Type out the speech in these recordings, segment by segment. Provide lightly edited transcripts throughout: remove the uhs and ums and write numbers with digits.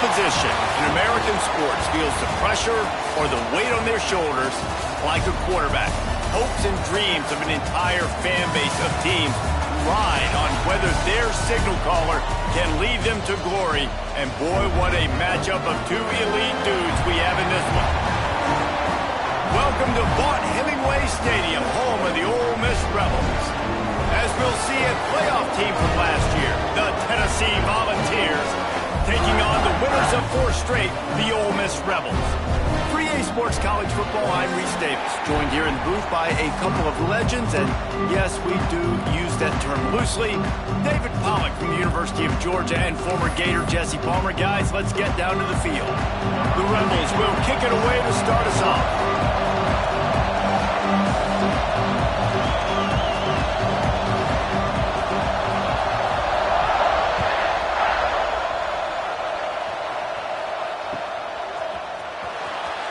position in American sports feels the pressure or the weight on their shoulders like a quarterback. Hopes and dreams of an entire fan base of teams ride on whether their signal caller can lead them to glory. And boy, what a matchup of two elite dudes we have in this one. Welcome to Vaught Hemingway Stadium, home of the Ole Miss Rebels. As we'll see a playoff team from last year, the Tennessee Volunteers, taking on the winners of 4 straight, the Ole Miss Rebels. For EA Sports College Football, I'm Reese Davis, joined here in the booth by a couple of legends, and yes, we do use that term loosely. David Pollack from the University of Georgia and former Gator Jesse Palmer. Guys, let's get down to the field. The Rebels will kick it away to start us off.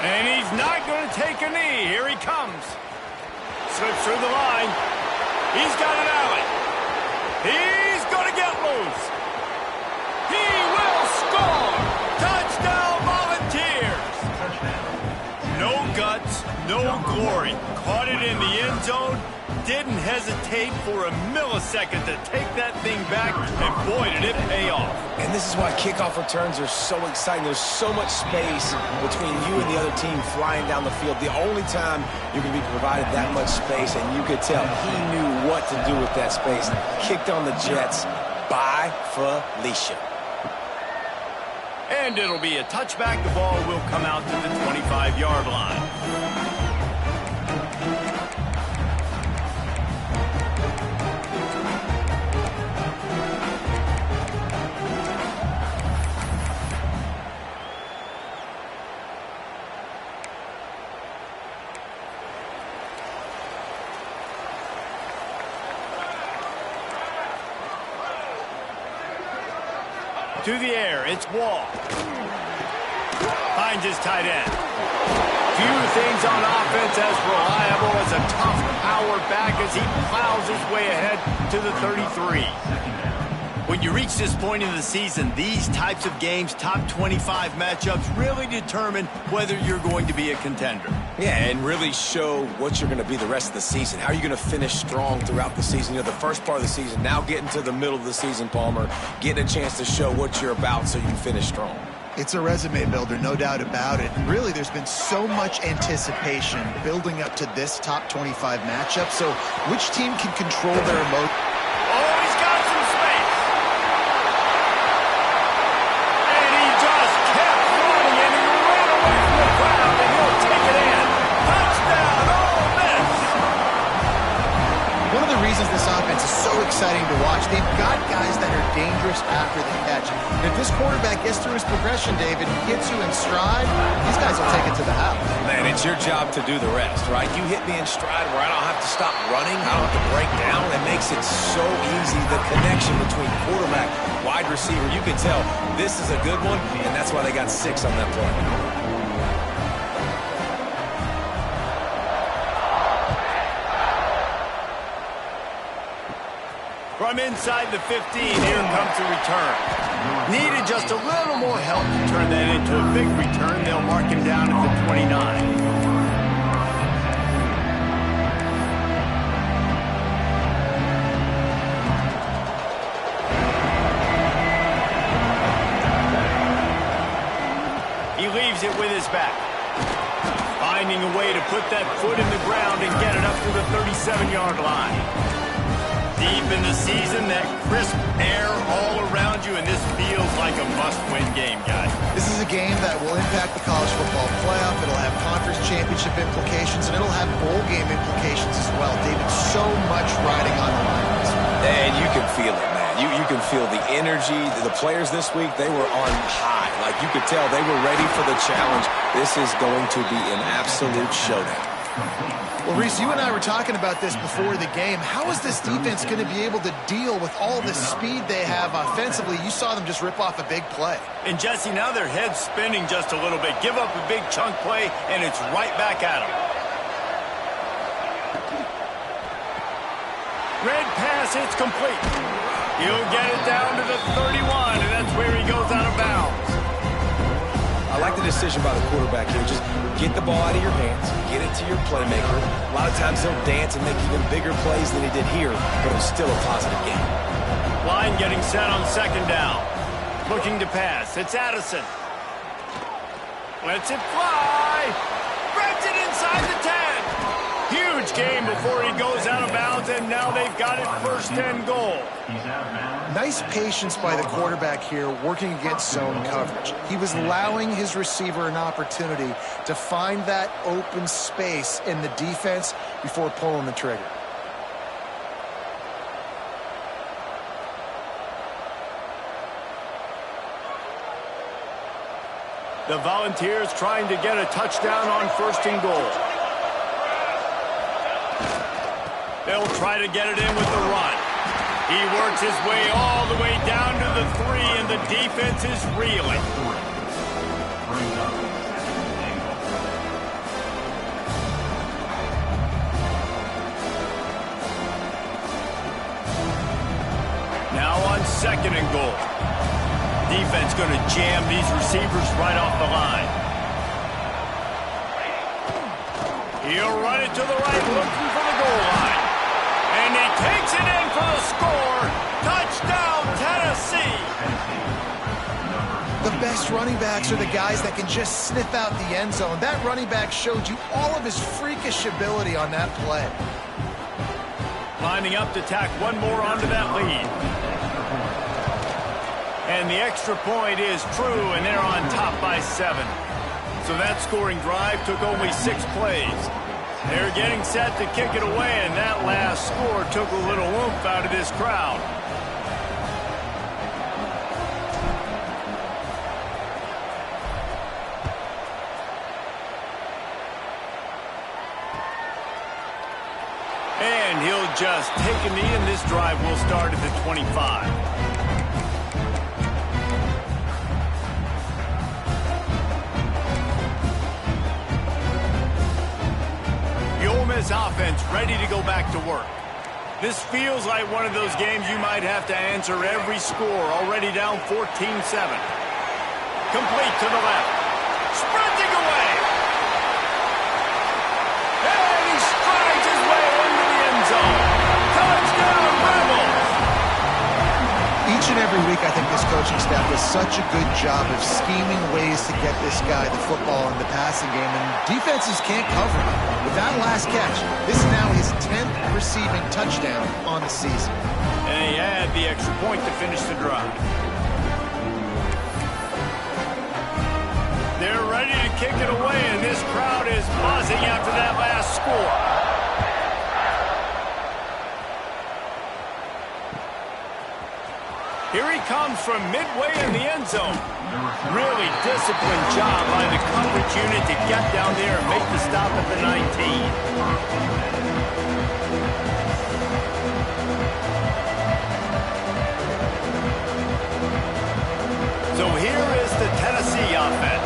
And he's not going to take a knee. Here he comes. Slips through the line. He's got an alley. He's going to get loose. He will score. Touchdown, Volunteers. No guts, no glory. Caught it in the end zone. Didn't hesitate for a millisecond to take that thing back, and boy, did it pay off. And this is why kickoff returns are so exciting. There's so much space between you and the other team flying down the field. The only time you're going to be provided that much space, and you could tell he knew what to do with that space. Kicked on the Jets by Felicia. And it'll be a touchback. The ball will come out to the 25-yard line. To the air, it's Wall. Finds his tight end. Few things on offense as reliable as a tough power back as he plows his way ahead to the 33. When you reach this point in the season, these types of games, top 25 matchups, really determine whether you're going to be a contender. Yeah, and really show what you're going to be the rest of the season. How are you going to finish strong throughout the season? You know, the first part of the season, now getting to the middle of the season, Palmer, getting a chance to show what you're about so you can finish strong. It's a resume builder, no doubt about it. Really, there's been so much anticipation building up to this top 25 matchup. So which team can control their emotions? Oh, he's got some space. And he just kept running, and he ran away from the crowd, and he'll take it in. Touchdown, Ole Miss. One of the reasons this offense is so exciting to watch, they've got guys that are dangerous after the catch. And if this quarterback gets through his progression, David, gets you in stride, these guys will take it to the house. Man, it's your job to do the rest, right? You hit me in stride where I don't have to stop running. I don't have to break down. It makes it so easy. The connection between quarterback, wide receiver, you can tell this is a good one, and that's why they got 6 on that play. From inside the 15, here comes the return. Needed just a little more help to turn that into a big return. They'll mark him down at the 29. He leaves it with his back. Finding a way to put that foot in the ground and get it up to the 37-yard line. Deep in the season, that crisp air all around you, and this feels like a must-win game, guys. This is a game that will impact the college football playoff. It'll have conference championship implications, and it'll have bowl game implications as well. David, so much riding on the line. And you can feel it, man. You can feel the energy. The players this week, they were on high. Like, you could tell they were ready for the challenge. This is going to be an absolute showdown. Well, Reese, you and I were talking about this before the game. How is this defense going to be able to deal with all the speed they have offensively? You saw them just rip off a big play. And, Jesse, now their head's spinning just a little bit. Give up a big chunk play, and it's right back at them. Red pass, it's complete. He'll get it down to the 31, and that's where he goes out of bounds. I like the decision by the quarterback here. Just get the ball out of your hands, get it to your playmaker. A lot of times he'll dance and make even bigger plays than he did here, but it was still a positive game. Line getting set on second down. Looking to pass. It's Addison. Lets it fly. Spreads it inside the 10. Huge game before he goes out of bounds, and now they've got it first and goal. Nice patience by the quarterback here, working against zone coverage. He was allowing his receiver an opportunity to find that open space in the defense before pulling the trigger. The Volunteers trying to get a touchdown on first and goal. They'll try to get it in with the run. He works his way all the way down to the 3, and the defense is reeling. Now on second and goal. Defense going to jam these receivers right off the line. He'll run it to the right, looking for the goal line. And he takes it in for the score. Touchdown, Tennessee. The best running backs are the guys that can just sniff out the end zone. That running back showed you all of his freakish ability on that play. Lining up to tack one more onto that lead. And the extra point is true, and they're on top by 7. So that scoring drive took only 6 plays. They're getting set to kick it away, and that last score took a little oomph out of this crowd. And he'll just take a knee, and this drive will start at the 25. This offense ready to go back to work. This feels like one of those games you might have to answer every score. Already down 14-7. Complete to the left. Sprinting away. And he strides his way into the end zone. Touchdown, Rebels. Each and every week, I think this coaching staff does such a good job of scheming ways to get this guy the football in the passing game, and defenses can't cover him. With that last catch, this is now his 10th receiving touchdown on the season. And he had the extra point to finish the drive. They're ready to kick it away, and this crowd is buzzing after that last score. Here he comes from midway in the end zone. Really disciplined job by the coverage unit to get down there and make the stop at the 19. So here is the Tennessee offense.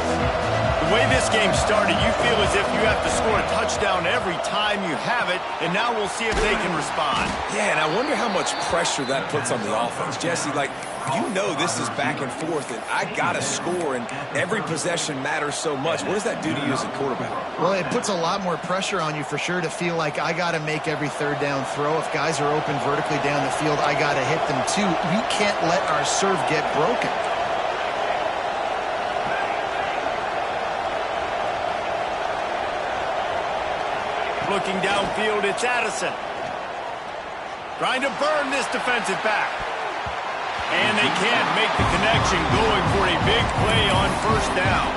The way this game started, you feel as if you have to score a touchdown every time you have it, and now we'll see if they can respond. Yeah, and I wonder how much pressure that puts on the offense. Jesse, like, you know this is back and forth, and I got to score, and every possession matters so much. What does that do to you as a quarterback? Well, it puts a lot more pressure on you for sure to feel like I got to make every third down throw. If guys are open vertically down the field, I got to hit them too. We can't let our serve get broken. Looking downfield, it's Addison. Trying to burn this defensive back. And they can't make the connection, going for a big play on first down.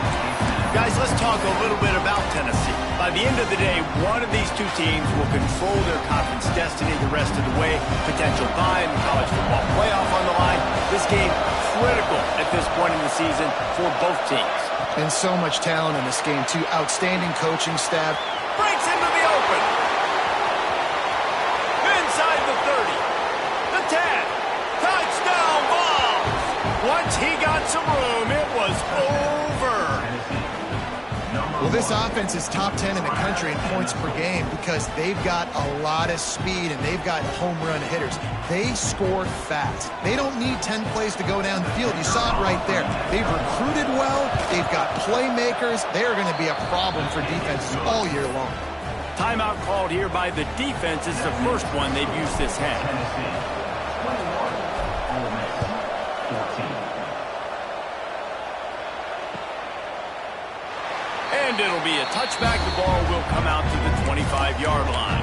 Guys, let's talk a little bit about Tennessee. By the end of the day, one of these two teams will control their conference destiny the rest of the way. Potential bye in the college football playoff on the line. This game critical at this point in the season for both teams. And so much talent in this game, too. Outstanding coaching staff. Breaks into the open. Inside the 30. The 10. Touchdown, Vols. Once he got some room, it was over. Well, this offense is top 10 in the country in points per game because they've got a lot of speed and they've got home run hitters. They score fast. They don't need 10 plays to go down the field. You saw it right there. They've recruited well. They've got playmakers. They are going to be a problem for defenses all year long. Timeout called here by the defense is the first one they've used this half. And it'll be a touchback. The ball will come out to the 25-yard line.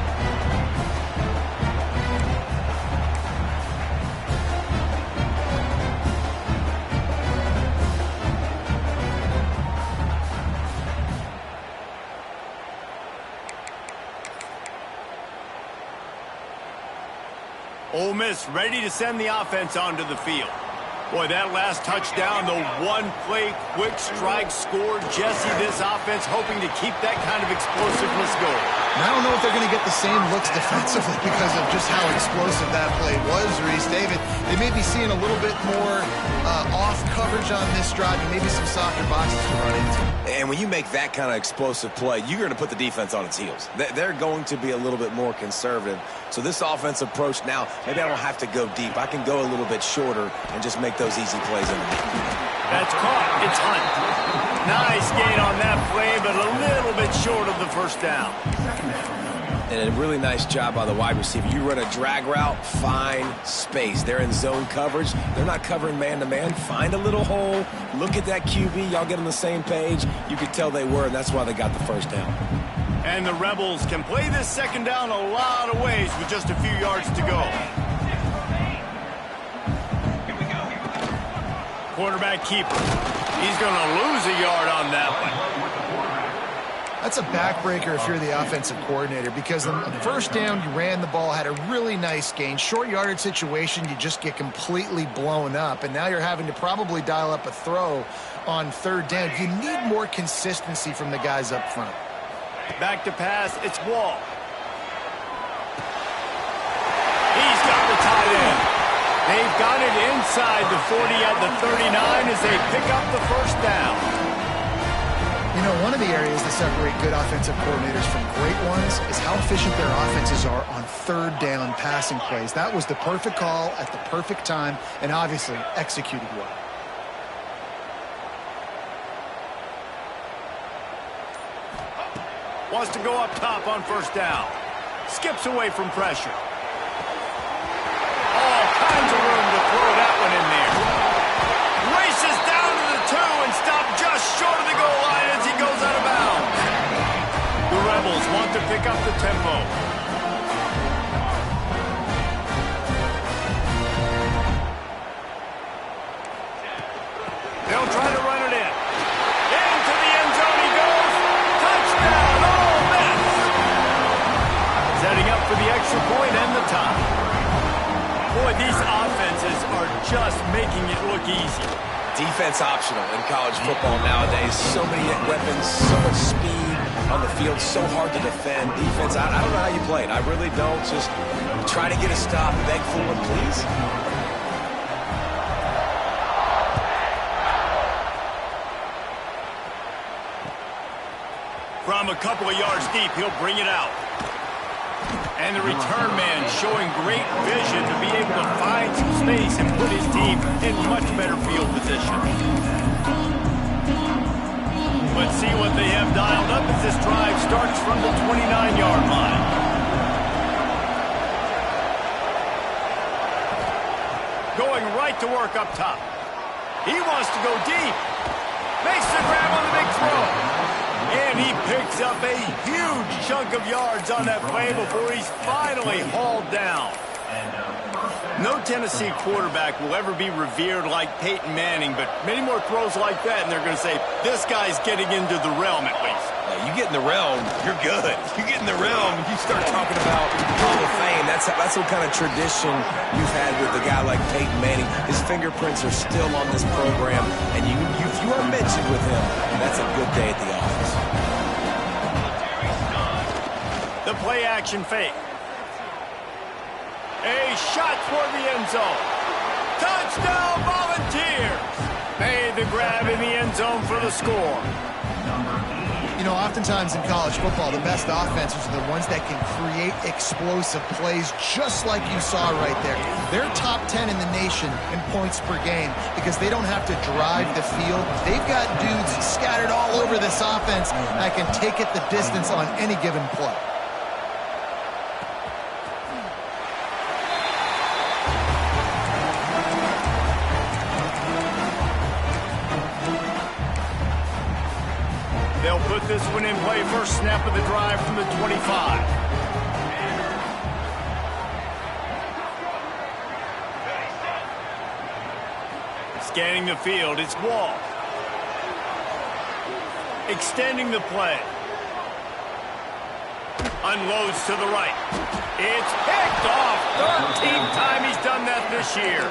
Ole Miss ready to send the offense onto the field. Boy, that last touchdown, the one-play quick strike score. Jesse, this offense hoping to keep that kind of explosiveness going. And I don't know if they're going to get the same looks defensively because of just how explosive that play was, Reese. David, they may be seeing a little bit more off coverage on this drive and maybe some softer boxes to run into. And when you make that kind of explosive play, you're going to put the defense on its heels. They're going to be a little bit more conservative. So this offense approach now, maybe I don't have to go deep. I can go a little bit shorter and just make those easy plays underneath. That's caught. It's Hunt. Nice gain on that play, but a little bit short of the first down. And a really nice job by the wide receiver. You run a drag route, find space. They're in zone coverage. They're not covering man-to-man. Find a little hole. Look at that QB. Y'all get on the same page. You could tell they were, and that's why they got the first down. And the Rebels can play this second down a lot of ways with just a few yards to go. Quarterback keeper. He's going to lose a yard on that one. That's a backbreaker if you're the offensive coordinator because on the first down, you ran the ball, had a really nice gain. Short yardage situation, you just get completely blown up, and now you're having to probably dial up a throw on third down. You need more consistency from the guys up front. Back to pass, it's Wall. He's got the tight end. They've got it inside the 40 at the 39 as they pick up the first down. You know, one of the areas that separate good offensive coordinators from great ones is how efficient their offenses are on third down passing plays. That was the perfect call at the perfect time and obviously executed well. Wants to go up top on first down. Skips away from pressure. All kinds of room to throw that one in there. Races down to the 2 and stopped just short of the goal line as he goes out of bounds. The Rebels want to pick up the tempo. They'll try to run it in. Into the end zone he goes. Touchdown, Ole Miss. Setting up for the extra point and the tie. Boy, these offenses are just making it look easy. Defense optional in college football nowadays. So many weapons, so much speed on the field, so hard to defend. Defense, I don't know how you play it. I really don't. Just try to get a stop, beg for one, please. From a couple of yards deep, he'll bring it out. And the return man showing great vision to be able to find some space and put his team in much better field position. Let's see what they have dialed up as this drive starts from the 29-yard line. Going right to work up top. He wants to go deep. Makes the grab on the big throw. And he picks up a huge chunk of yards on that play before he's finally hauled down. No Tennessee quarterback will ever be revered like Peyton Manning, but many more throws like that, and they're going to say, this guy's getting into the realm at least. You get in the realm, you're good. You get in the realm, you start talking about Hall of Fame. That's what kind of tradition you've had with a guy like Peyton Manning. His fingerprints are still on this program, and if you are mentioned with him, that's a good day at the office. The play action fake. A shot toward the end zone. Touchdown Volunteers. Made the grab in the end zone for the score. You know, oftentimes in college football, the best offenses are the ones that can create explosive plays, just like you saw right there. They're top 10 in the nation in points per game because they don't have to drive the field. They've got dudes scattered all over this offense that can take it the distance on any given play. They'll put this one in play. First snap of the drive from the 25. Scanning the field, it's Wall. Extending the play. Unloads to the right. It's picked off. 13th time he's done that this year.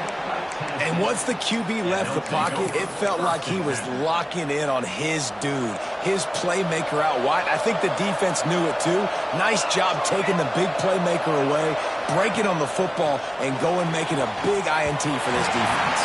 And once the QB left the pocket, it felt like he was locking in on his dude, his playmaker out wide. I think the defense knew it too. Nice job taking the big playmaker away, breaking on the football, and going making a big INT for this defense.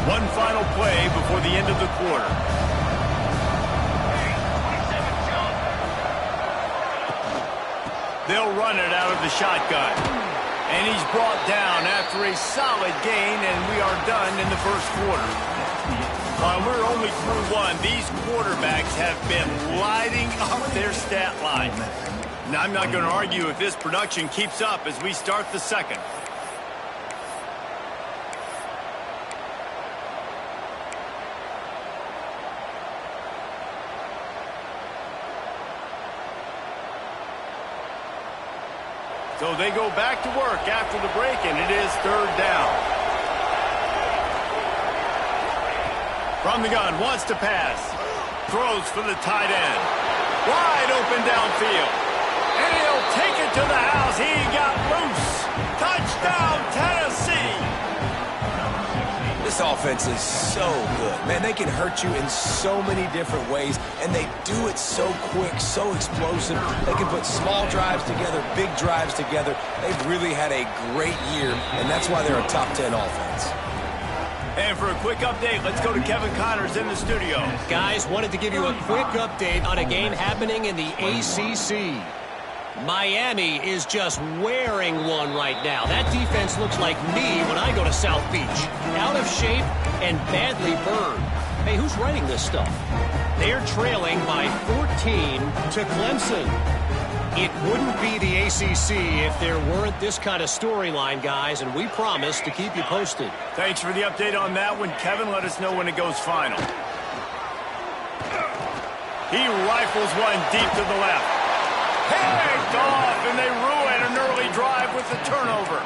One final play before the end of the quarter. They'll run it out of the shotgun. And he's brought down after a solid gain, and we are done in the first quarter. While we're only through one, these quarterbacks have been lighting up their stat line. Now, I'm not going to argue if this production keeps up as we start the second. So they go back to work after the break, and it is third down. From the gun, wants to pass. Throws for the tight end. Wide open downfield. And he'll take it to the house. He got loose. Touchdown, Tennessee. This offense is so good. Man, they can hurt you in so many different ways, and they do it so quick, so explosive. They can put small drives together, big drives together. They've really had a great year, and that's why they're a top 10 offense. And for a quick update, let's go to Kevin Connors in the studio. Guys, wanted to give you a quick update on a game happening in the ACC. Miami is just wearing one right now. That defense looks like me when I go to South Beach. Out of shape and badly burned. Hey, who's writing this stuff? They're trailing by 14 to Clemson. It wouldn't be the ACC if there weren't this kind of storyline, guys, and we promise to keep you posted. Thanks for the update on that one, Kevin. Let us know when it goes final. He rifles one deep to the left. Picked off, and they ruin an early drive with the turnover.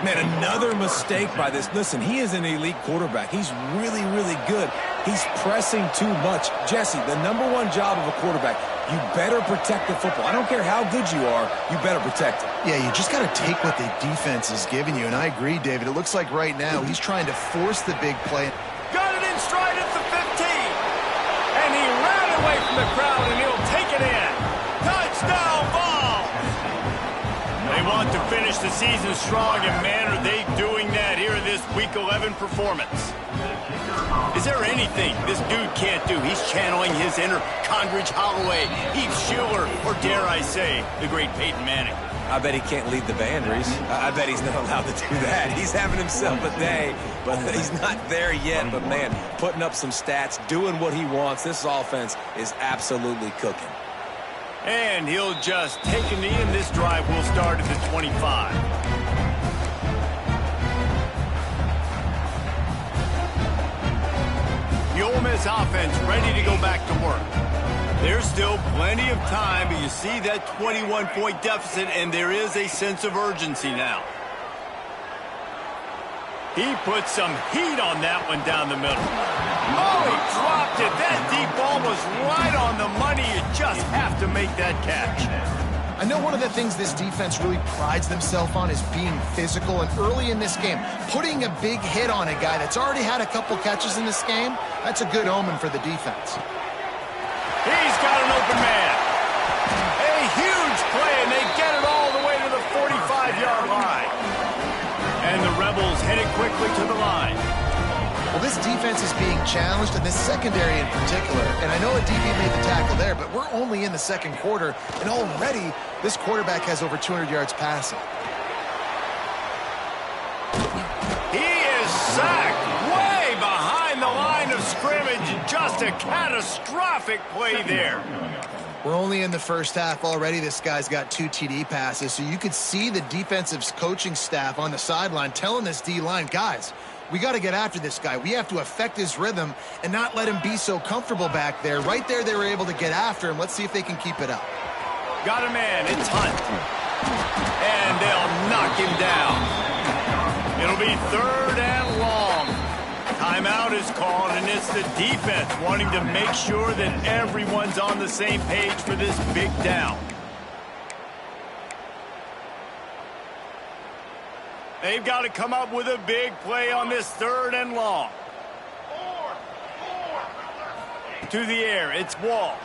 Man, another mistake by this. Listen, he is an elite quarterback. He's really, really good. He's pressing too much. Jesse, the #1 job of a quarterback, you better protect the football. I don't care how good you are, you better protect it. Yeah, you just got to take what the defense is giving you, and I agree, David. It looks like right now he's trying to force the big play. Got it in stride at the 15. And he ran away from the crowd, and he'll take it in. Touchdown, Vols! They want to finish the season strong, and man, are they doing that here in this Week 11 performance. Is there anything this dude can't do? He's channeling his inner Condridge Holloway, Heath Schiller, or dare I say, the great Peyton Manning. I bet he can't lead the band, Reese. I bet he's not allowed to do that. He's having himself a day, but he's not there yet. But, man, putting up some stats, doing what he wants. This offense is absolutely cooking. And he'll just take a knee, and this drive will start at the 25. The Ole Miss offense ready to go back to work. There's still plenty of time, but you see that 21-point deficit, and there is a sense of urgency now. He put some heat on that one down the middle. Oh, he dropped it. That deep ball was right on the money. You just have to make that catch. I know one of the things this defense really prides themselves on is being physical, and early in this game, putting a big hit on a guy that's already had a couple catches in this game, that's a good omen for the defense. He's got an open man. Rebels headed quickly to the line. Well, this defense is being challenged, and this secondary in particular. And I know a DB made the tackle there, but we're only in the second quarter, and already this quarterback has over 200 yards passing. He is sacked way behind the line of scrimmage. Just a catastrophic play there. We're only in the first half already. This guy's got 2 TD passes, so you could see the defensive coaching staff on the sideline telling this D-line, guys, we got to get after this guy. We have to affect his rhythm and not let him be so comfortable back there. Right there, they were able to get after him. Let's see if they can keep it up. Got a man. It's Hunt. And they'll knock him down. It'll be 3rd and long. Timeout is called, and it's the defense wanting to make sure that everyone's on the same page for this big down. They've got to come up with a big play on this 3rd and long. To the air, it's Wall.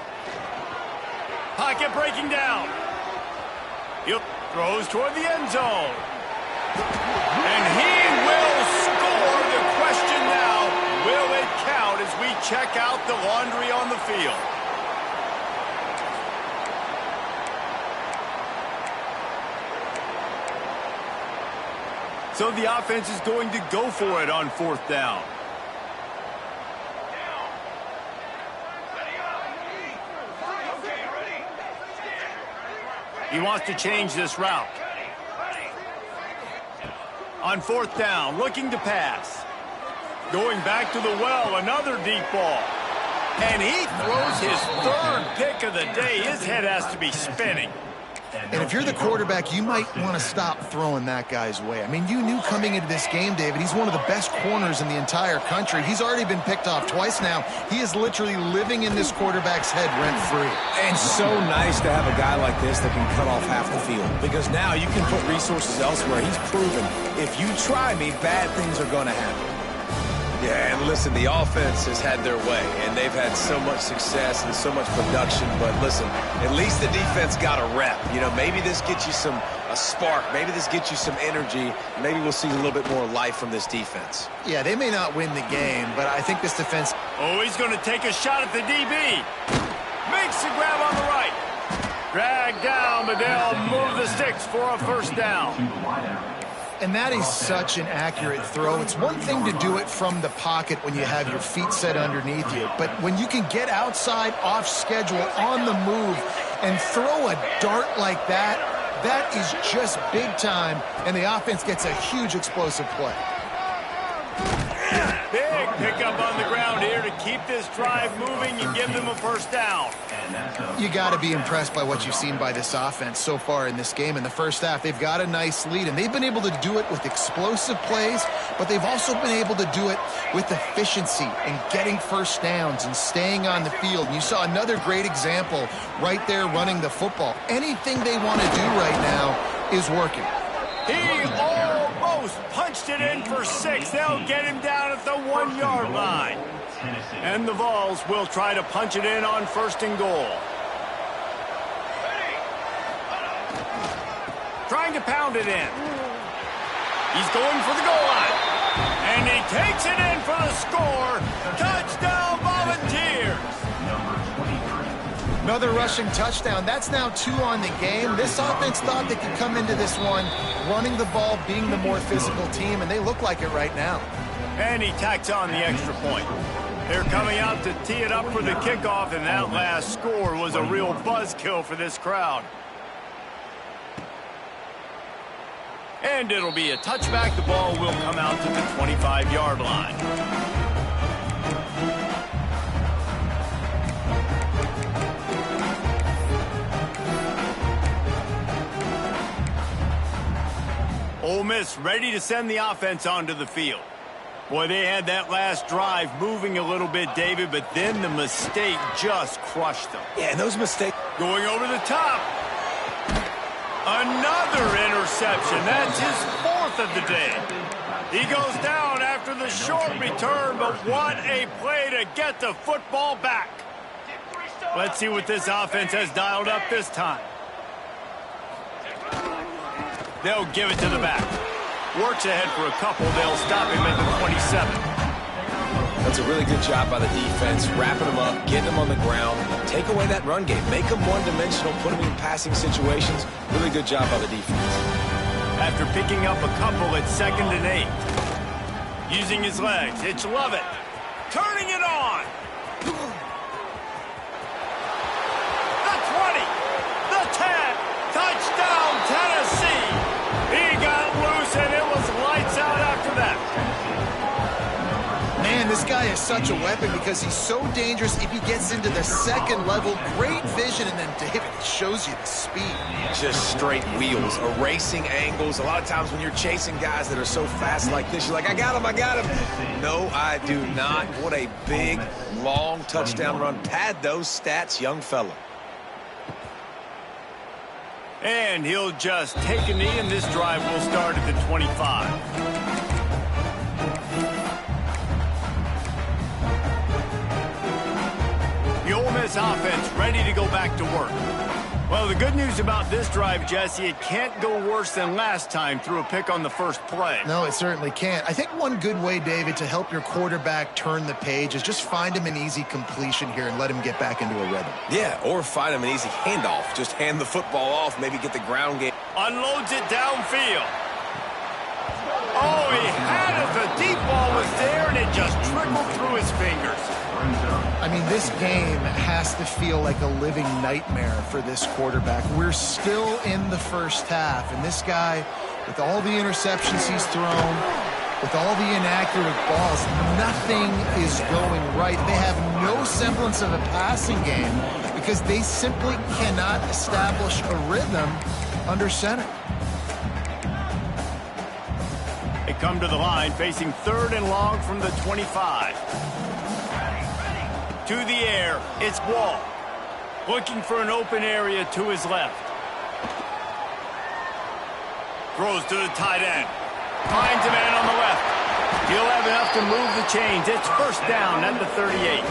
Pocket breaking down. He throws toward the end zone. And he will score. The question now, will it count as we check out the laundry on the field? So the offense is going to go for it on 4th down. He wants to change this route. On 4th down, looking to pass. Going back to the well, another deep ball. And he throws his 3rd pick of the day. His head has to be spinning. And if you're the quarterback, you might want to stop throwing that guy's way. I mean, you knew coming into this game, David, he's one of the best corners in the entire country. He's already been picked off twice now. He is literally living in this quarterback's head rent-free. And so nice to have a guy like this that can cut off half the field, because now you can put resources elsewhere. He's proven, if you try me, bad things are going to happen. Yeah, and listen, the offense has had their way, and they've had so much success and so much production. But listen, at least the defense got a rep. You know, maybe this gets you a spark. Maybe this gets you some energy. Maybe we'll see a little bit more life from this defense. Yeah, they may not win the game, but I think this defense... Oh, he's going to take a shot at the DB. Makes the grab on the right. Drag down, but they'll move the sticks for a 1st down. And that is such an accurate throw. It's one thing to do it from the pocket when you have your feet set underneath you, but when you can get outside, off schedule, on the move, and throw a dart like that, that is just big time, and the offense gets a huge explosive play. Big pickup on the ground here to keep this drive moving and give them a 1st down. You got to be impressed by what you've seen by this offense so far in this game. In the first half, they've got a nice lead, and they've been able to do it with explosive plays, but they've also been able to do it with efficiency and getting 1st downs and staying on the field. And you saw another great example right there running the football. Anything they want to do right now is working. He almost punched it in for 6. They'll get him down at the 1-yard line. And the Vols will try to punch it in on 1st and goal. Trying to pound it in. He's going for the goal line. And he takes it in for the score. Touchdown, Volunteers. Another rushing touchdown. That's now 2 on the game. This offense thought they could come into this one running the ball, being the more physical team, and they look like it right now. And he tacks on the extra point. They're coming out to tee it up for the kickoff, and that last score was a real buzzkill for this crowd. And it'll be a touchback. The ball will come out to the 25-yard line. Ole Miss ready to send the offense onto the field. Boy, they had that last drive moving a little bit, David, but then the mistake just crushed them. Yeah, and those mistakes... Going over the top. Another interception. That's his 4th of the day. He goes down after the short return, but what a play to get the football back. Let's see what this offense has dialed up this time. They'll give it to the back. Works ahead for a couple. They'll stop him at the 27. That's a really good job by the defense, wrapping them up, getting them on the ground, take away that run game, make them one-dimensional, put them in passing situations. Really good job by the defense. After picking up a couple at 2nd and 8. Using his legs, it's Lovett. Turning it on. The 20, the 10, touchdown Tennessee. He got loose and it was lights out after that. Man, this guy is such a weapon because he's so dangerous if he gets into the second level. Great vision, and then David shows you the speed. Just straight wheels, erasing angles. A lot of times when you're chasing guys that are so fast like this, you're like, I got him, I got him. No, I do not. What a big, long touchdown run. Pad those stats, young fella. And he'll just take a knee, and this drive will start at the 25. The Ole Miss offense ready to go back to work. Well, the good news about this drive, Jesse, it can't go worse than last time through a pick on the first play. No, it certainly can't. I think one good way, David, to help your quarterback turn the page is just find him an easy completion here and let him get back into a rhythm. Yeah, or find him an easy handoff. Just hand the football off, maybe get the ground game. Unloads it downfield. Oh, he had it. The deep ball was there, and it just trickled through his fingers. I mean, this game has to feel like a living nightmare for this quarterback. We're still in the first half, and this guy, with all the interceptions he's thrown, with all the inaccurate balls, nothing is going right. They have no semblance of a passing game because they simply cannot establish a rhythm under center. They come to the line facing 3rd and long from the 25. To the air, it's Wall. Looking for an open area to his left. Throws to the tight end. Finds a man on the left. He'll have enough to move the chains. It's first down at the 38.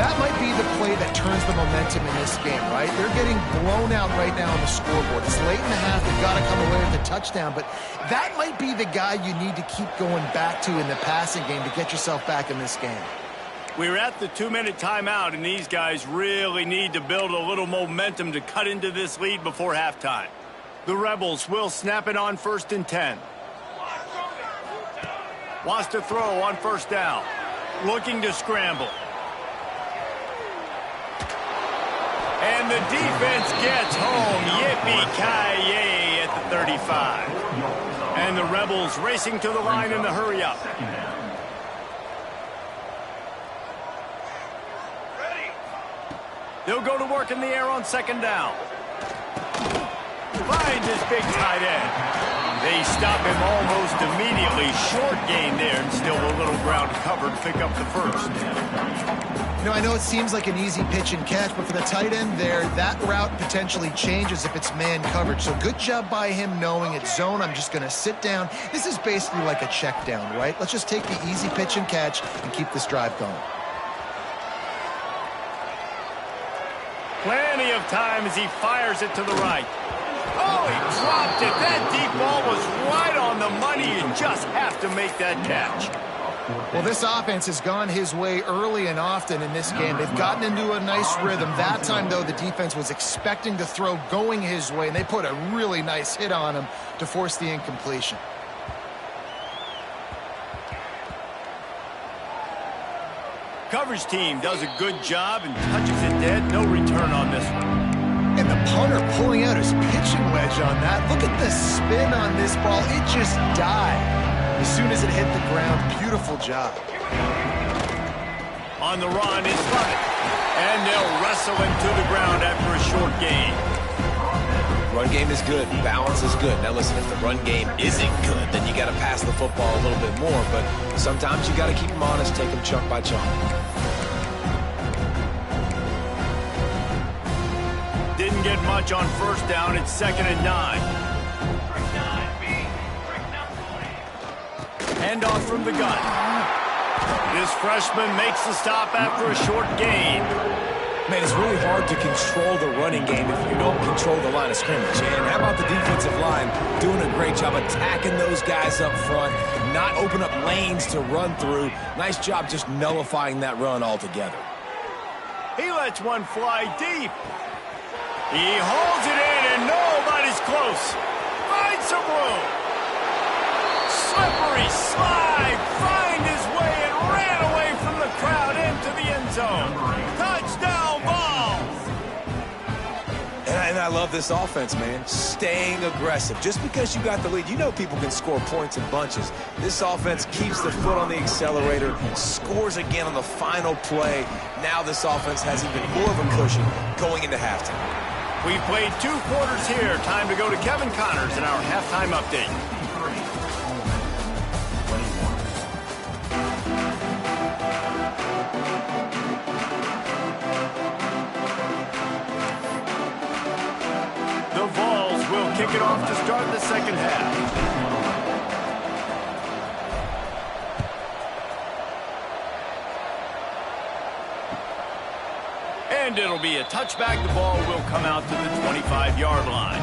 That might be the play that turns the momentum in this game, right? They're getting blown out right now on the scoreboard. It's late in the half. They've got to come away with a touchdown, but that might be the guy you need to keep going back to in the passing game to get yourself back in this game. We're at the 2-minute timeout, and these guys really need to build a little momentum to cut into this lead before halftime. The Rebels will snap it on 1st and 10. Wants to throw on first down. Looking to scramble. And the defense gets home. Yippee-ki-yay at the 35. And the Rebels racing to the line in the hurry-up. They'll go to work in the air on 2nd down. Finds his big tight end. They stop him almost immediately. Short gain there, and still a little ground covered to pick up the first. You know, I know it seems like an easy pitch and catch, but for the tight end there, that route potentially changes if it's man coverage. So good job by him knowing it's zone. I'm just going to sit down. This is basically like a check down, right? Let's just take the easy pitch and catch and keep this drive going. Plenty of time as he fires it to the right. Oh, he dropped it. That deep ball was right on the money. You just have to make that catch. Well, this offense has gone his way early and often in this game. They've gotten into a nice rhythm. That time, though, the defense was expecting to throw going his way, and they put a really nice hit on him to force the incompletion. Coverage team does a good job and touches it dead. No return on this one. And the punter pulling out his pitching wedge on that. Look at the spin on this ball. It just died as soon as it hit the ground. Beautiful job. On the run is Lovett. And they'll wrestle him to the ground after a short gain. Run game is good. Balance is good. Now listen, if the run game isn't good, then you got to pass the football a little bit more. But sometimes you got to keep them honest, take them chunk by chunk. Didn't get much on first down. It's 2nd and 9. Hand off from the gun. This freshman makes the stop after a short gain. Man, it's really hard to control the running game if you don't control the line of scrimmage. And how about the defensive line doing a great job attacking those guys up front, not open up lanes to run through. Nice job just nullifying that run altogether. He lets one fly deep. He holds it in, and nobody's close. Finds some room. Slippery slide. Find his way and ran away from the crowd into the end zone. Touchdown, Vols. And I love this offense, man. Staying aggressive. Just because you got the lead, you know people can score points in bunches. This offense keeps the foot on the accelerator, scores again on the final play. Now this offense has even more of a cushion going into halftime. We've played 2 quarters here. Time to go to Kevin Connors in our halftime update. The Vols will kick it off to start the second half. And it'll be a touchback. The ball will come out to the 25-yard line.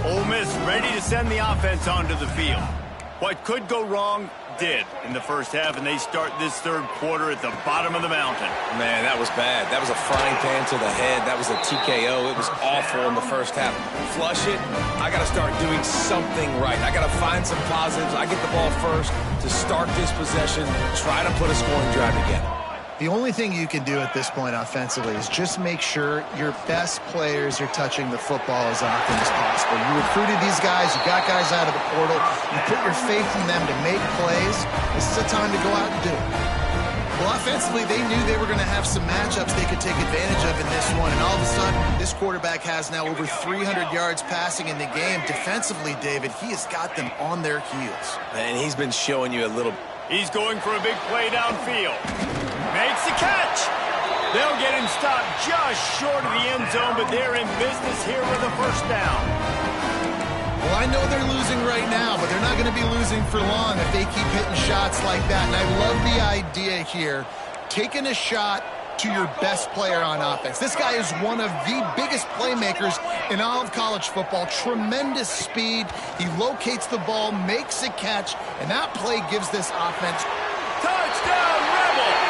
Ole Miss ready to send the offense onto the field. What could go wrong did in the first half, and they start this third quarter at the bottom of the mountain. Man, that was bad. That was a frying pan to the head. That was a TKO. It was awful in the first half. Flush it. I got to start doing something right. I got to find some positives. I get the ball first to start this possession, try to put a scoring drive together. The only thing you can do at this point offensively is just make sure your best players are touching the football as often as possible. You recruited these guys. You got guys out of the portal. You put your faith in them to make plays. This is the time to go out and do it. Well, offensively, they knew they were going to have some matchups they could take advantage of in this one, and all of a sudden, this quarterback has now over 300 yards passing in the game. Defensively, David, he has got them on their heels. And he's been showing you a little. He's going for a big play downfield. Makes the catch. They'll get him stopped just short of the end zone, but they're in business here with a first down. Well, I know they're losing right now, but they're not going to be losing for long if they keep hitting shots like that. And I love the idea here, taking a shot to your best player on offense. This guy is one of the biggest playmakers in all of college football. Tremendous speed. He locates the ball, makes a catch, and that play gives this offense. Touchdown, Rebels!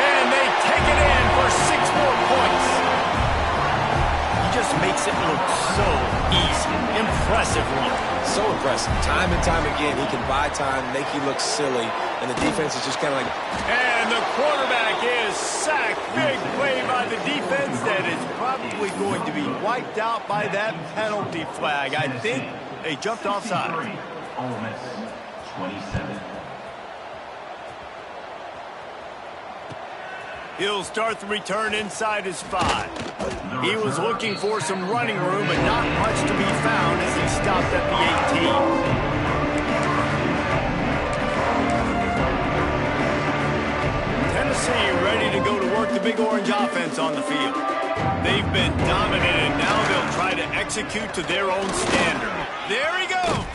And they take it in for 6 more points. He just makes it look so easy. Impressive run. So impressive. Time and time again, he can buy time, make you look silly, and the defense is just kind of like. And the quarterback is sacked. Big play by the defense that is probably going to be wiped out by that penalty flag. I think they jumped offside. Ole Miss, 27. He'll start the return inside his 5. He was looking for some running room, but not much to be found as he stopped at the 18. Tennessee ready to go to work the Big Orange offense on the field. They've been dominated. Now they'll try to execute to their own standard. There he goes.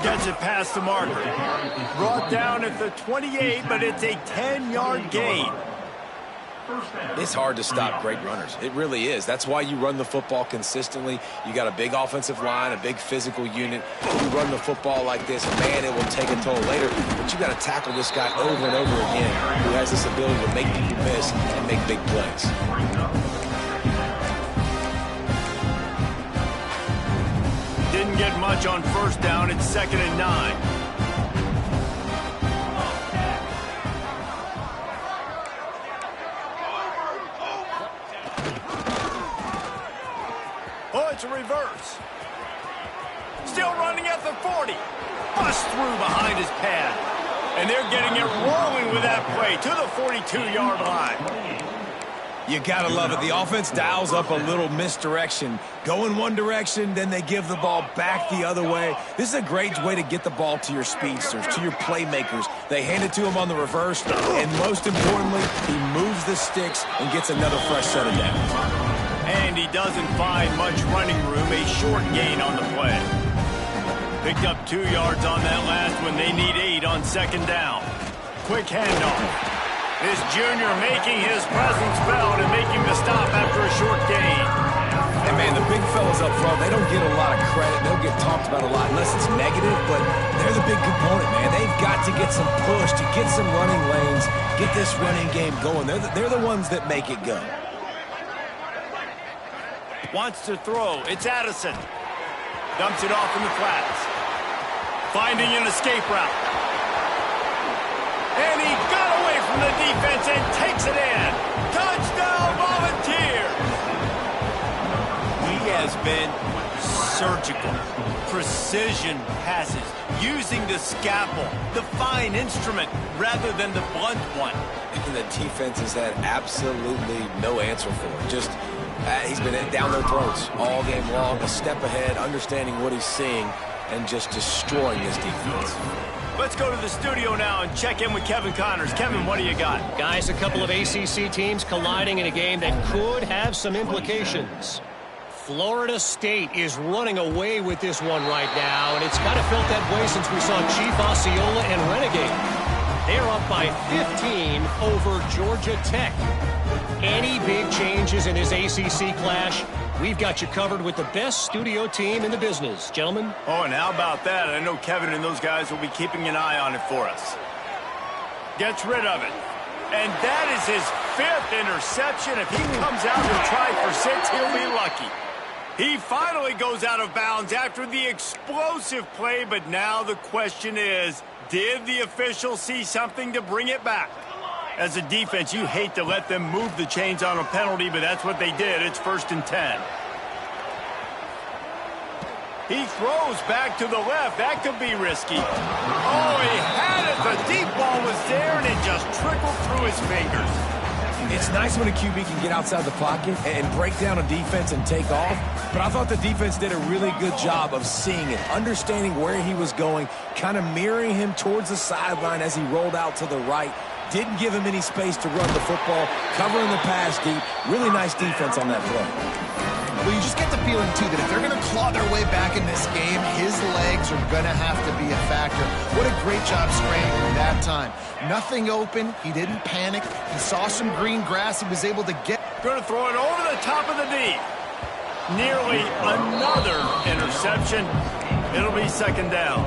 Gets it past the marker. Brought down at the 28, but it's a 10-yard gain. It's hard to stop great runners. It really is. That's why you run the football consistently. You got a big offensive line, a big physical unit. You run the football like this, man, it will take a toll later. But you got to tackle this guy over and over again who has this ability to make people miss and make big plays. Didn't get much on first down. It's 2nd and 9. Oh, it's a reverse. Still running at the 40. Bust through behind his pad. And they're getting it rolling with that play to the 42-yard line. You got to love it. The offense dials up a little misdirection. Go in one direction, then they give the ball back the other way. This is a great way to get the ball to your speedsters, to your playmakers. They hand it to him on the reverse, and most importantly, he moves the sticks and gets another fresh set of downs. And he doesn't find much running room, a short gain on the play. Picked up 2 yards on that last one. They need 8 on second down. Quick handoff. This junior making his presence felt and making the stop after a short gain. And, man, the big fellas up front, they don't get a lot of credit. They'll get talked about a lot unless it's negative, but they're the big component, man. They've got to get some push, to get some running lanes, get this running game going. They're the ones that make it go. Wants to throw. It's Addison. Dumps it off in the flats. Finding an escape route. And he got away from the defense and takes it in. Touchdown, Volunteers! He has been surgical. Precision passes. Using the scalpel, the fine instrument, rather than the blunt one. And the defense has had absolutely no answer for it. Just he's been down their throats all game long, a step ahead, understanding what he's seeing, and just destroying this defense. Let's go to the studio now and check in with Kevin Connors. Kevin, what do you got? Guys, a couple of ACC teams colliding in a game that could have some implications. Florida State is running away with this one right now, and it's kind of felt that way since we saw Chief Osceola and Renegade. They're up by 15 over Georgia Tech. Any big changes in this ACC clash? We've got you covered with the best studio team in the business, gentlemen. Oh, and how about that? I know Kevin and those guys will be keeping an eye on it for us. Gets rid of it. And that is his 5th interception. If he comes out and tries for 6, he'll be lucky. He finally goes out of bounds after the explosive play, but now the question is, did the official see something to bring it back? As a defense, you hate to let them move the chains on a penalty, but that's what they did. It's 1st and 10. He throws back to the left. That could be risky. Oh, he had it. The deep ball was there, and it just trickled through his fingers. It's nice when a QB can get outside the pocket and break down a defense and take off, but I thought the defense did a really good job of seeing it, understanding where he was going, kind of mirroring him towards the sideline as he rolled out to the right. Didn't give him any space to run the football, covering the pass deep. Really nice defense on that play. Well, you just get the feeling, too, that if they're going to claw their way back in this game, his legs are going to have to be a factor. What a great job scrambling that time. Nothing open. He didn't panic. He saw some green grass. He was able to get... Going to throw it over the top of the knee. Nearly another interception. It'll be 2nd down.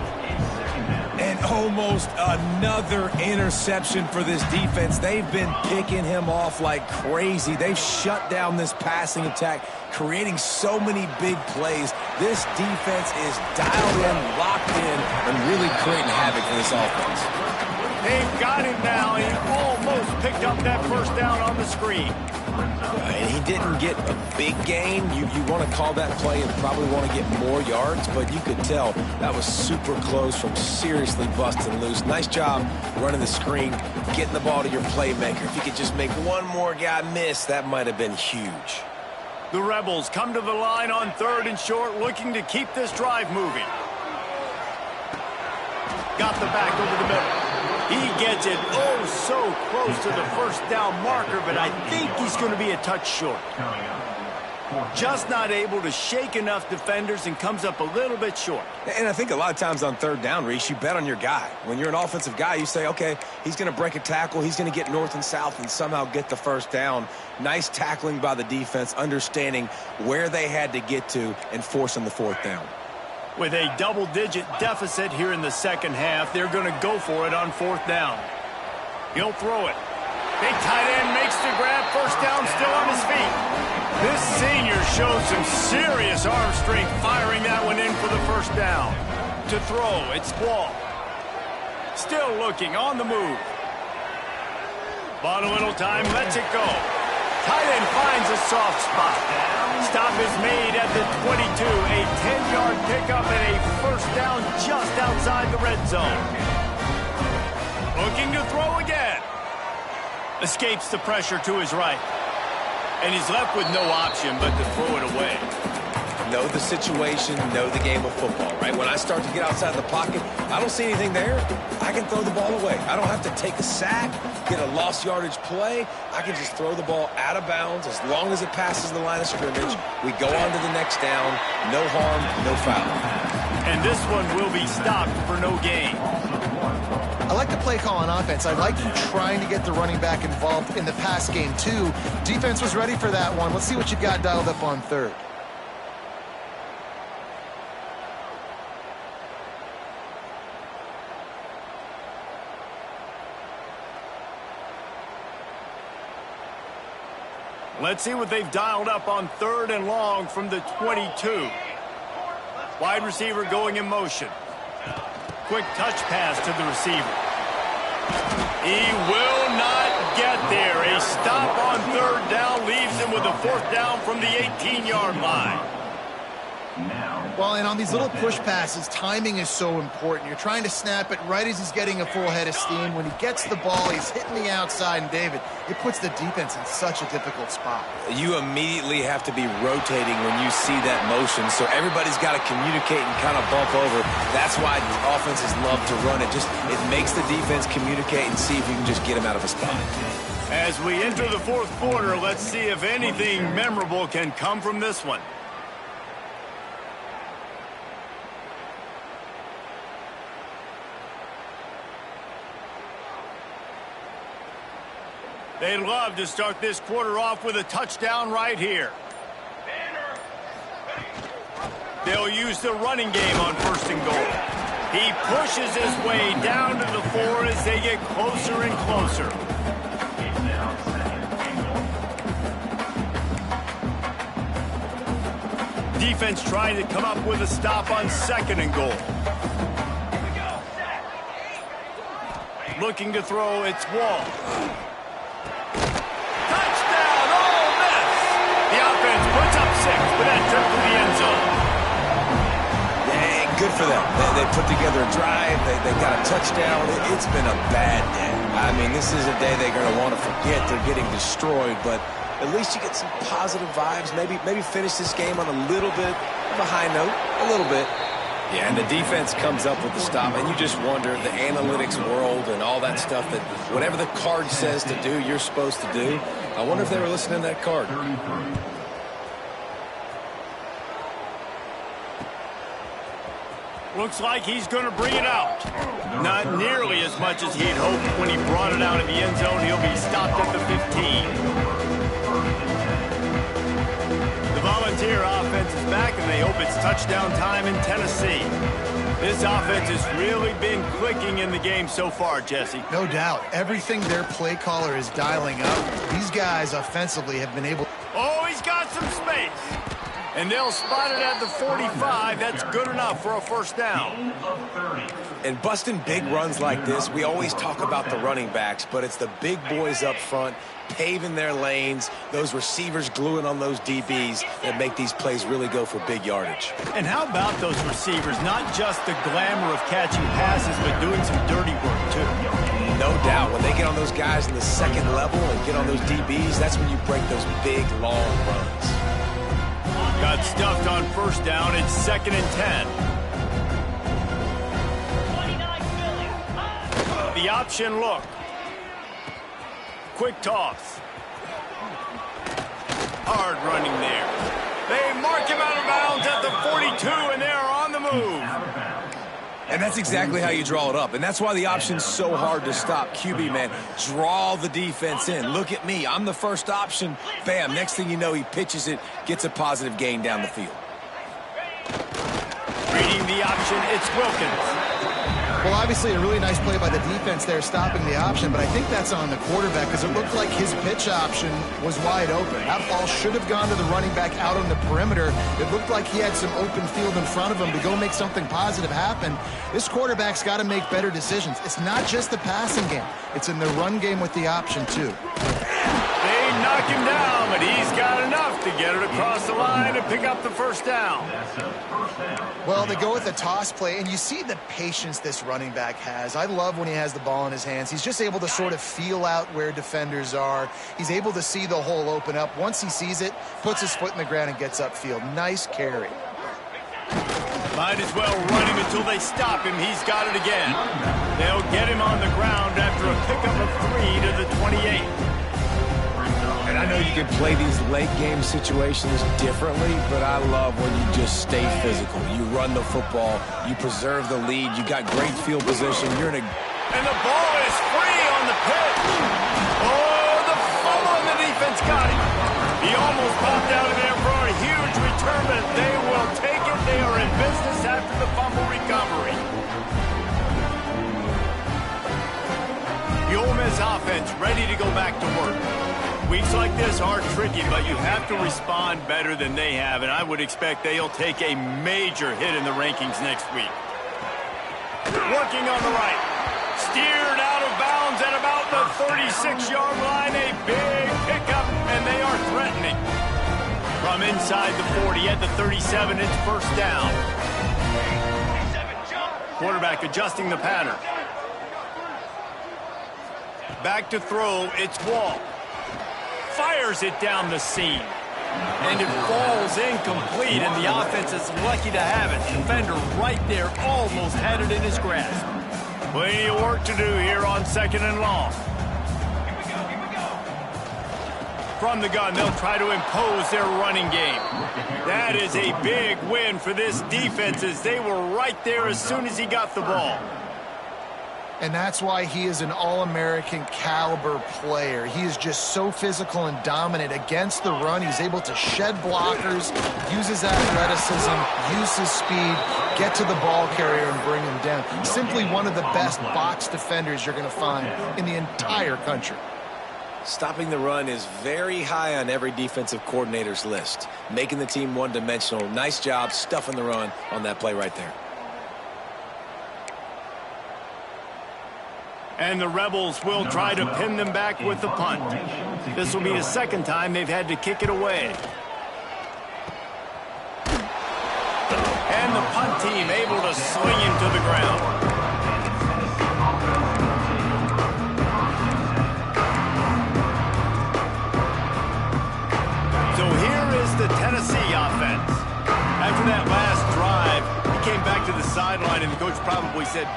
And almost another interception for this defense. They've been picking him off like crazy. They've shut down this passing attack, creating so many big plays. This defense is dialed in, locked in, and really creating havoc for this offense. They've got him now. He almost picked up that 1st down on the screen. And he didn't get a big gain. You want to call that play and probably want to get more yards, but you could tell that was super close from seriously busting loose. Nice job running the screen, getting the ball to your playmaker. If you could just make one more guy miss, that might have been huge. The Rebels come to the line on 3rd and short, looking to keep this drive moving. Got the back over the middle. He gets it oh so close to the 1st down marker, but I think he's going to be a touch short. Just not able to shake enough defenders and comes up a little bit short. And I think a lot of times on 3rd down, Reese, you bet on your guy. When you're an offensive guy, you say, okay, he's going to break a tackle, he's going to get north and south and somehow get the 1st down. Nice tackling by the defense, understanding where they had to get to and forcing the 4th down. With a double-digit deficit here in the 2nd half, they're going to go for it on 4th down. He'll throw it. Big tight end makes the grab. 1st down, still on his feet. This senior shows some serious arm strength, firing that one in for the 1st down. To throw, it's Ball. Still looking, on the move. Bought a little time, lets it go. Tight end finds a soft spot. Stop is made at the 22. A 10-yard pickup and a 1st down just outside the red zone. Looking to throw again. Escapes the pressure to his right. And he's left with no option but to throw it away. Know the situation, know the game of football, right? When I start to get outside the pocket, I don't see anything there. I can throw the ball away. I don't have to take a sack, get a lost yardage play. I can just throw the ball out of bounds as long as it passes the line of scrimmage. We go on to the next down. No harm, no foul. And this one will be stopped for no gain. I like the play call on offense. I like you trying to get the running back involved in the pass game, too. Defense was ready for that one. Let's see what you got dialed up on third. Let's see what they've dialed up on 3rd and long from the 22. Wide receiver going in motion. Quick touch pass to the receiver. He will not get there. A stop on 3rd down leaves him with a 4th down from the 18-yard line. Well, and on these little push passes, timing is so important. You're trying to snap it right as he's getting a full head of steam. When he gets the ball, he's hitting the outside, and David, it puts the defense in such a difficult spot. You immediately have to be rotating when you see that motion, so everybody's got to communicate and kind of bump over. That's why offenses love to run it. It makes the defense communicate and see if you can just get him out of a spot. As we enter the 4th quarter, let's see if anything memorable can come from this one. They'd love to start this quarter off with a touchdown right here. They'll use the running game on 1st and goal. He pushes his way down to the 4 as they get closer and closer. Defense trying to come up with a stop on 2nd and goal. Looking to throw, it's Wall. Puts up 6, but that trip to the end zone. Yeah, good for them. They put together a drive. They got a touchdown. It's been a bad day. I mean, this is a day they're going to want to forget. They're getting destroyed, but at least you get some positive vibes. Maybe finish this game on a little bit of a high note. A little bit. Yeah, and the defense comes up with the stop, and you just wonder, the analytics world and all that stuff, that whatever the card says to do, you're supposed to do. I wonder if they were listening to that card. Looks like he's going to bring it out. Not nearly as much as he'd hoped when he brought it out in the end zone. He'll be stopped at the 15. The Volunteer offense is back, and they hope it's touchdown time in Tennessee. This offense has really been clicking in the game so far, Jesse. No doubt. Everything their play caller is dialing up. These guys offensively have been able... Oh, he's got some space. And they'll spot it at the 45. That's good enough for a 1st down. And busting big runs like this, we always talk about the running backs, but it's the big boys up front, paving their lanes, those receivers gluing on those DBs that make these plays really go for big yardage. And how about those receivers? Not just the glamour of catching passes, but doing some dirty work, too. No doubt. When they get on those guys in the 2nd level and get on those DBs, that's when you break those big, long runs. Got stuffed on 1st down. It's 2nd and 10. The option look. Quick toss. Hard running there. They mark him out of bounds at the 42, and they are on the move. And that's exactly how you draw it up. And that's why the option's so hard to stop. QB, man, draw the defense in. Look at me. I'm the first option. Bam. Next thing you know, he pitches it, gets a positive gain down the field. Reading the option, it's Wilkins. Well, obviously a really nice play by the defense there stopping the option, but I think that's on the quarterback because it looked like his pitch option was wide open. That ball should have gone to the running back out on the perimeter. It looked like he had some open field in front of him to go make something positive happen. This quarterback's got to make better decisions. It's not just the passing game. It's in the run game with the option, too. They knock him down, but he's got enough to get it across the line and pick up the 1st down. Well, they go with a toss play, and you see the patience this running back has. I love when he has the ball in his hands. He's just able to sort of feel out where defenders are. He's able to see the hole open up. Once he sees it, puts his foot in the ground and gets upfield. Nice carry. Might as well run him until they stop him. He's got it again. They'll get him on the ground after a pickup of 3 to the 28. And I know you can play these late game situations differently, but I love when you just stay physical. You run the football, you preserve the lead, you got great field position, you're in a... And the ball is free on the pitch. Oh, the fumble and the defense got him. He almost popped out of there for a huge return, but they will take it. They are in business after the fumble recovery. The Ole Miss offense ready to go back to work. Weeks like this are tricky, but you have to respond better than they have, and I would expect they'll take a major hit in the rankings next week. Working on the right. Steered out of bounds at about the 36-yard line. A big pickup, and they are threatening. From inside the 40 at the 37, it's first down. Quarterback adjusting the pattern. Back to throw, it's Wall. Fires it down the seam. And it falls incomplete, and the offense is lucky to have it. Defender right there almost had it in his grasp. Plenty of work to do here on 2nd and long. From the gun, they'll try to impose their running game. That is a big win for this defense, as they were right there as soon as he got the ball. And that's why he is an All-American caliber player. He is just so physical and dominant against the run. He's able to shed blockers, use his athleticism, use his speed, get to the ball carrier and bring him down. Simply one of the best box defenders you're going to find in the entire country. Stopping the run is very high on every defensive coordinator's list. Making the team one-dimensional. Nice job stuffing the run on that play right there. And the Rebels will try to pin them back with the punt. This will be the second time they've had to kick it away. And the punt team able to swing him to the ground. So here is the Tennessee offense. After that last drive, he came back to the sideline, and the coach probably said,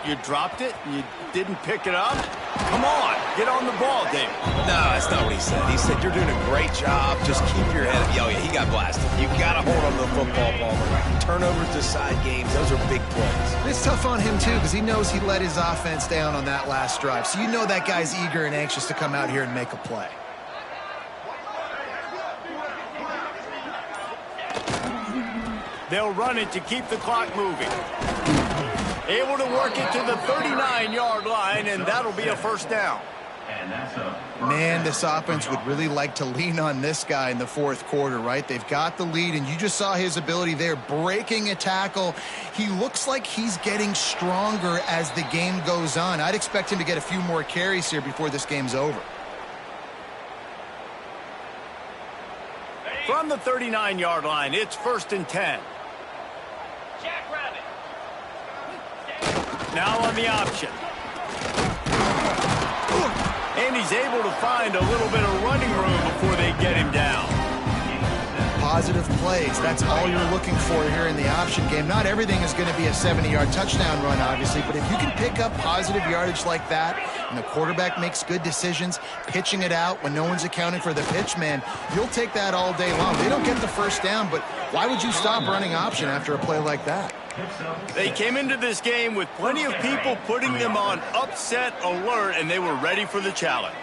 "You dropped it? You didn't pick it up? Come on, get on the ball, David." No, that's not what he said. He said, "You're doing a great job. Just keep your head up." Oh, yeah, he got blasted. You got to hold on to the football, Palmer. Turnovers decide games. Those are big plays. It's tough on him, too, because he knows he let his offense down on that last drive. So you know that guy's eager and anxious to come out here and make a play. They'll run it to keep the clock moving. Able to work it to the 39-yard line, and that'll be a first down. Man, this offense would really like to lean on this guy in the fourth quarter, right? They've got the lead, and you just saw his ability there, breaking a tackle. He looks like he's getting stronger as the game goes on. I'd expect him to get a few more carries here before this game's over. From the 39-yard line, it's 1st and 10. Now on the option. And he's able to find a little bit of running room before they get him down. Positive plays, that's all you're looking for here in the option game. Not everything is going to be a 70-yard touchdown run, obviously, but if you can pick up positive yardage like that, and the quarterback makes good decisions, pitching it out when no one's accounting for the pitch, man, you'll take that all day long. They don't get the first down, but why would you stop running option after a play like that? They came into this game with plenty of people putting them on upset alert, and they were ready for the challenge.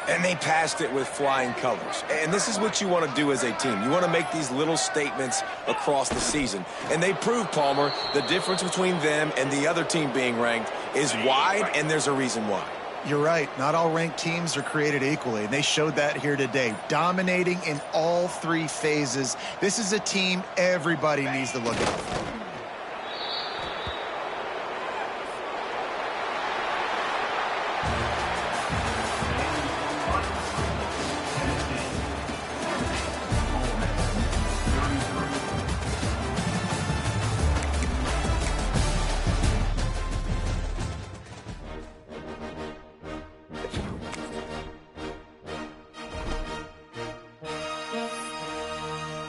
And they passed it with flying colors. And this is what you want to do as a team. You want to make these little statements across the season. And they proved, Palmer, the difference between them and the other team being ranked is wide, and there's a reason why. You're right. Not all ranked teams are created equally, and they showed that here today, dominating in all three phases. This is a team everybody needs to look out for.